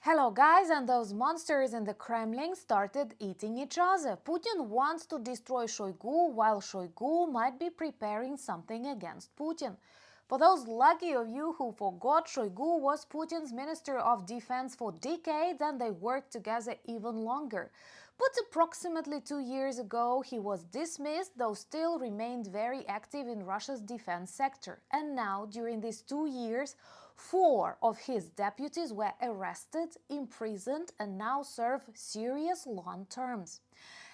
Hello guys, and those monsters in the Kremlin started eating each other. Putin wants to destroy Shoigu, while Shoigu might be preparing something against Putin. For those lucky of you who forgot, Shoigu was Putin's Minister of Defense for decades and they worked together even longer. But approximately 2 years ago, he was dismissed, though still remained very active in Russia's defense sector. And now, during these 2 years, 4 of his deputies were arrested, imprisoned, and now serve serious long terms.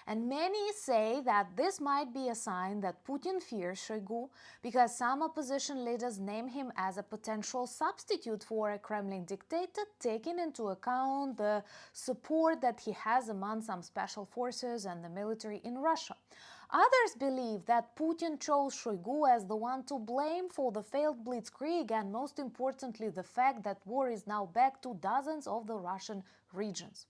And many say that this might be a sign that Putin fears Shoigu, because some opposition leaders name him as a potential substitute for a Kremlin dictator, taking into account the support that he has among some special forces and the military in Russia. Others believe that Putin chose Shoigu as the one to blame for the failed blitzkrieg and, most importantly, the fact that war is now back to dozens of the Russian regions.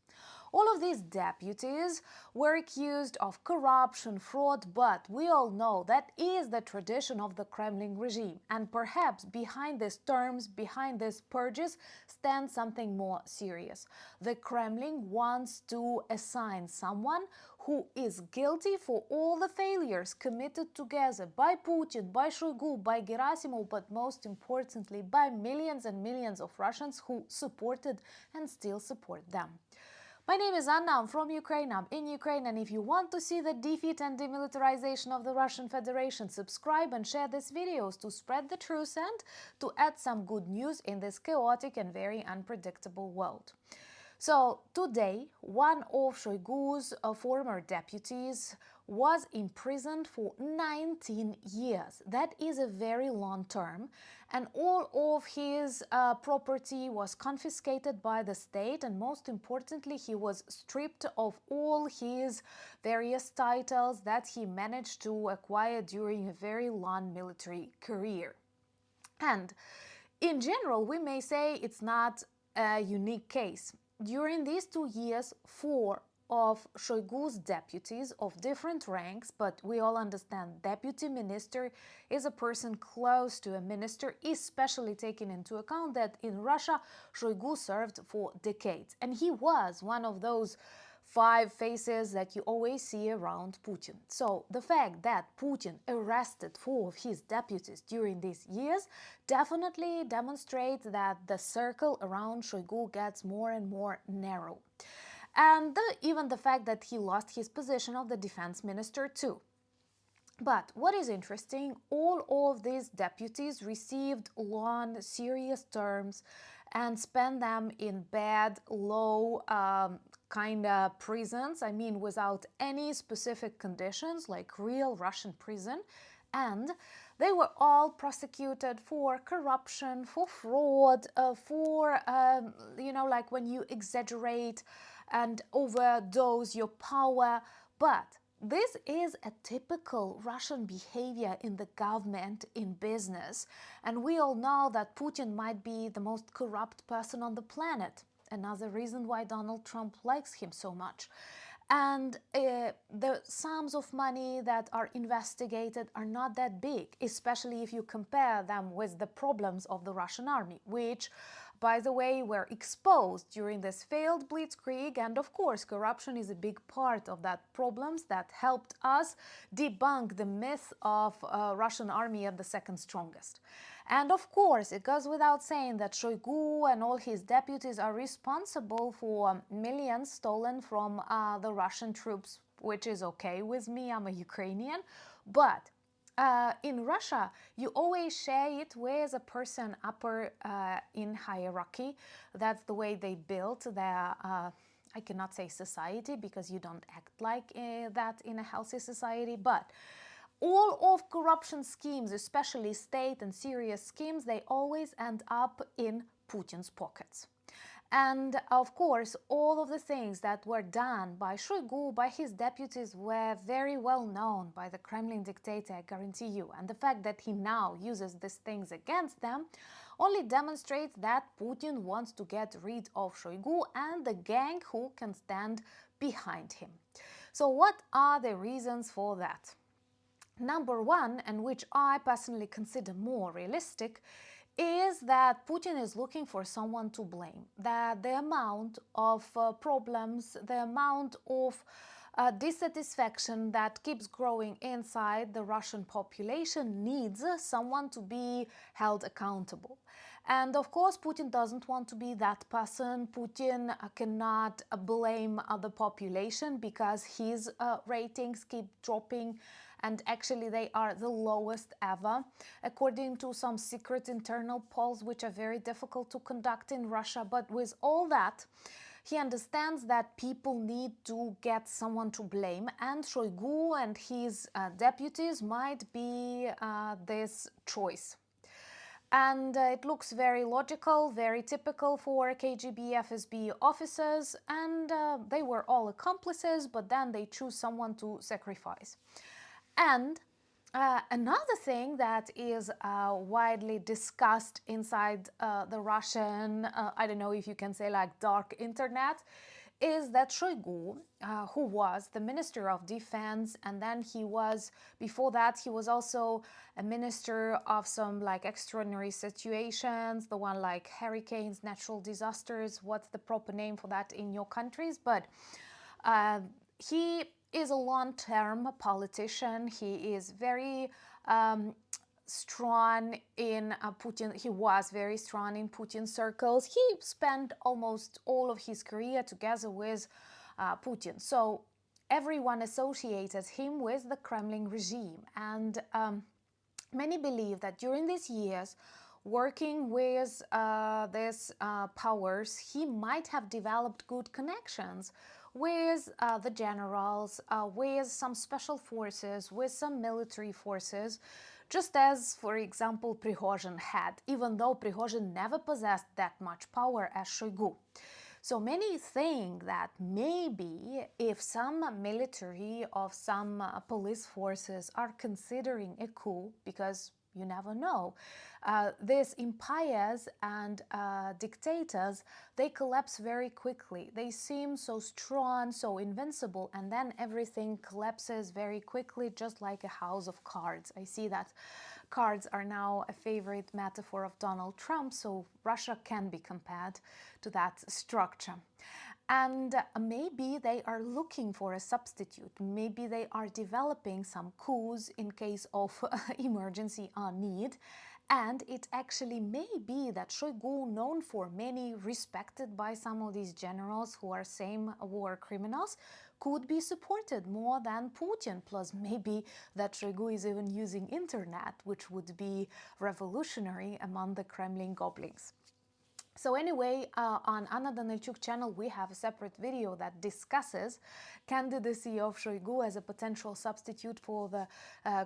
All of these deputies were accused of corruption, fraud, but we all know that is the tradition of the Kremlin regime. And perhaps behind these terms, behind these purges, stands something more serious. The Kremlin wants to assign someone who is guilty for all the failures committed together by Putin, by Shoigu, by Gerasimov, but most importantly by millions and millions of Russians who supported and still support them. My name is Anna, I'm from Ukraine, I'm in Ukraine, and if you want to see the defeat and demilitarization of the Russian Federation, subscribe and share these videos to spread the truth and to add some good news in this chaotic and very unpredictable world. So today, one of Shoigu's former deputies was imprisoned for 19 years. That is a very long term, and all of his property was confiscated by the state, and most importantly, he was stripped of all his various titles that he managed to acquire during a very long military career. And in general, we may say it's not a unique case. During these 2 years, 4 of Shoigu's deputies of different ranks, but we all understand deputy minister is a person close to a minister, especially taking into account that in Russia, Shoigu served for decades. And he was one of those 5 faces that you always see around Putin. So the fact that Putin arrested 4 of his deputies during these years definitely demonstrates that the circle around Shoigu gets more and more narrow. And even the fact that he lost his position of the defense minister too. But what is interesting, all of these deputies received long, serious terms and spent them in bad, low kind of prisons, I mean without any specific conditions, like real Russian prison. And they were all prosecuted for corruption, for fraud, for, like when you exaggerate and overdose your power. But this is a typical Russian behavior in the government, in business, and we all know that Putin might be the most corrupt person on the planet. Another reason why Donald Trump likes him so much. And the sums of money that are investigated are not that big, especially if you compare them with the problems of the Russian army, which, by the way, were exposed during this failed blitzkrieg. And of course, corruption is a big part of that problems that helped us debunk the myth of Russian army as the second strongest. And of course, it goes without saying that Shoigu and all his deputies are responsible for millions stolen from the Russian troops, which is okay with me, I'm a Ukrainian, but in Russia, you always share it with a person upper in hierarchy. That's the way they built their, I cannot say society because you don't act like that in a healthy society, but all of corruption schemes, especially state and serious schemes, they always end up in Putin's pockets. And of course, all of the things that were done by Shoigu, by his deputies, were very well known by the Kremlin dictator, I guarantee you. And the fact that he now uses these things against them only demonstrates that Putin wants to get rid of Shoigu and the gang who can stand behind him. So what are the reasons for that? Number one, and which I personally consider more realistic, is that Putin is looking for someone to blame, that the amount of problems, the amount of dissatisfaction that keeps growing inside the Russian population needs someone to be held accountable. And of course, Putin doesn't want to be that person. Putin cannot blame the population because his ratings keep dropping, and actually they are the lowest ever, according to some secret internal polls, which are very difficult to conduct in Russia. But with all that, he understands that people need to get someone to blame, and Shoigu and his deputies might be this choice. And it looks very logical, very typical for KGB, FSB officers, and they were all accomplices, but then they choose someone to sacrifice. And another thing that is widely discussed inside the Russian, I don't know if you can say like dark internet, is that Shoigu, who was the Minister of Defense, and then before that, he was also a minister of some like extraordinary situations, the one like hurricanes, natural disasters, what's the proper name for that in your countries, but he is a long-term politician. He is very strong in Putin. He was very strong in Putin circles. He spent almost all of his career together with Putin. So everyone associated him with the Kremlin regime. And many believe that during these years, working with these powers, he might have developed good connections with the generals, with some special forces, with some military forces, just as, for example, Prigozhin had, even though Prigozhin never possessed that much power as Shoigu. So many think that maybe if some military or some police forces are considering a coup, because you never know, these empires and dictators, they collapse very quickly. They seem so strong, so invincible, and then everything collapses very quickly, just like a house of cards. I see that cards are now a favorite metaphor of Donald Trump, so Russia can be compared to that structure. And maybe they are looking for a substitute. Maybe they are developing some coups in case of emergency or need. And it actually may be that Shoigu, known for many, respected by some of these generals who are same war criminals, could be supported more than Putin. Plus maybe that Shoigu is even using internet, which would be revolutionary among the Kremlin goblins. So anyway, on Anna Danilchuk channel, we have a separate video that discusses candidacy of Shoigu as a potential substitute for the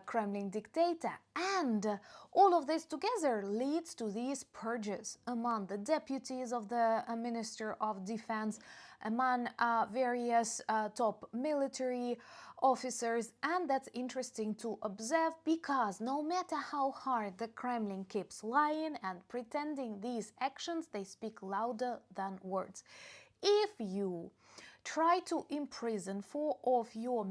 Kremlin dictator. And all of this together leads to these purges among the deputies of the Minister of Defense, among various top military officers. And that's interesting to observe, because no matter how hard the Kremlin keeps lying and pretending, these actions, they speak louder than words. If you try to imprison four of your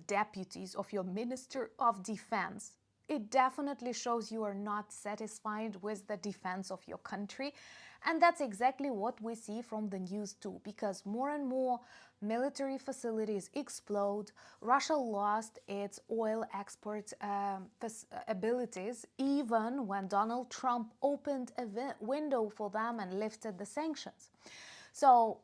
deputies of your Minister of Defense, it definitely shows you are not satisfied with the defense of your country. And that's exactly what we see from the news too, because more and more military facilities explode. Russia lost its oil export abilities, even when Donald Trump opened a window for them and lifted the sanctions. So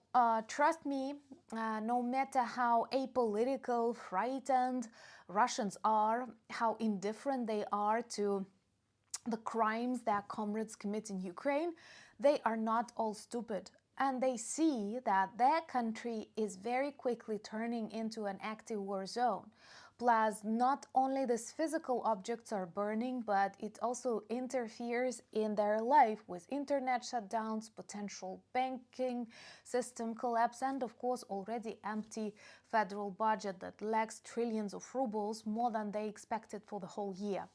trust me, no matter how apolitical, frightened Russians are, how indifferent they are to the crimes their comrades commit in Ukraine, they are not all stupid. And they see that their country is very quickly turning into an active war zone. Plus, not only these physical objects are burning, but it also interferes in their life with internet shutdowns, potential banking system collapse, and of course already empty federal budget that lacks trillions of rubles, more than they expected for the whole year.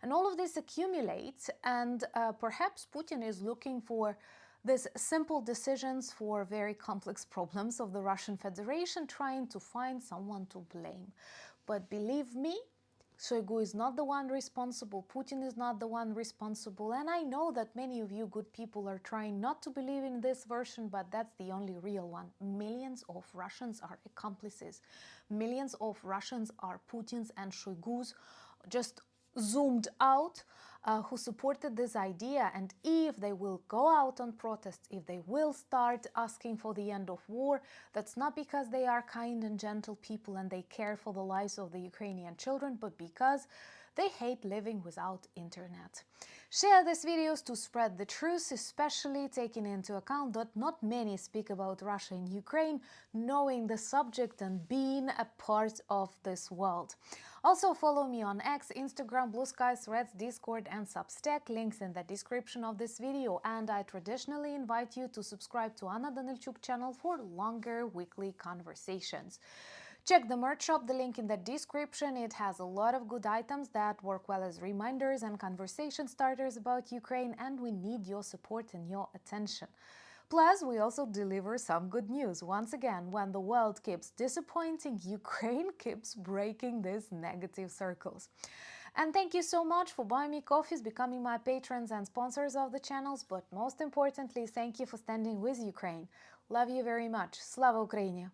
And all of this accumulates, and perhaps Putin is looking for these simple decisions for very complex problems of the Russian Federation, trying to find someone to blame. But believe me, Shoigu is not the one responsible, Putin is not the one responsible, and I know that many of you good people are trying not to believe in this version, but that's the only real one. Millions of Russians are accomplices. Millions of Russians are Putin's and Shoigu's just zoomed out, who supported this idea, and if they will go out on protests, if they will start asking for the end of war, that's not because they are kind and gentle people and they care for the lives of the Ukrainian children, but because they hate living without internet. Share these videos to spread the truth, especially taking into account that not many speak about Russia and Ukraine, knowing the subject and being a part of this world. Also follow me on X, Instagram, Blue Sky, Threads, Discord and Substack, links in the description of this video, and I traditionally invite you to subscribe to Anna Danilchuk channel for longer weekly conversations. Check the merch shop, the link in the description. It has a lot of good items that work well as reminders and conversation starters about Ukraine, and we need your support and your attention. Plus, we also deliver some good news. Once again, when the world keeps disappointing, Ukraine keeps breaking these negative circles. And thank you so much for buying me coffees, becoming my patrons and sponsors of the channels, but most importantly, thank you for standing with Ukraine. Love you very much. Slava Ukraini!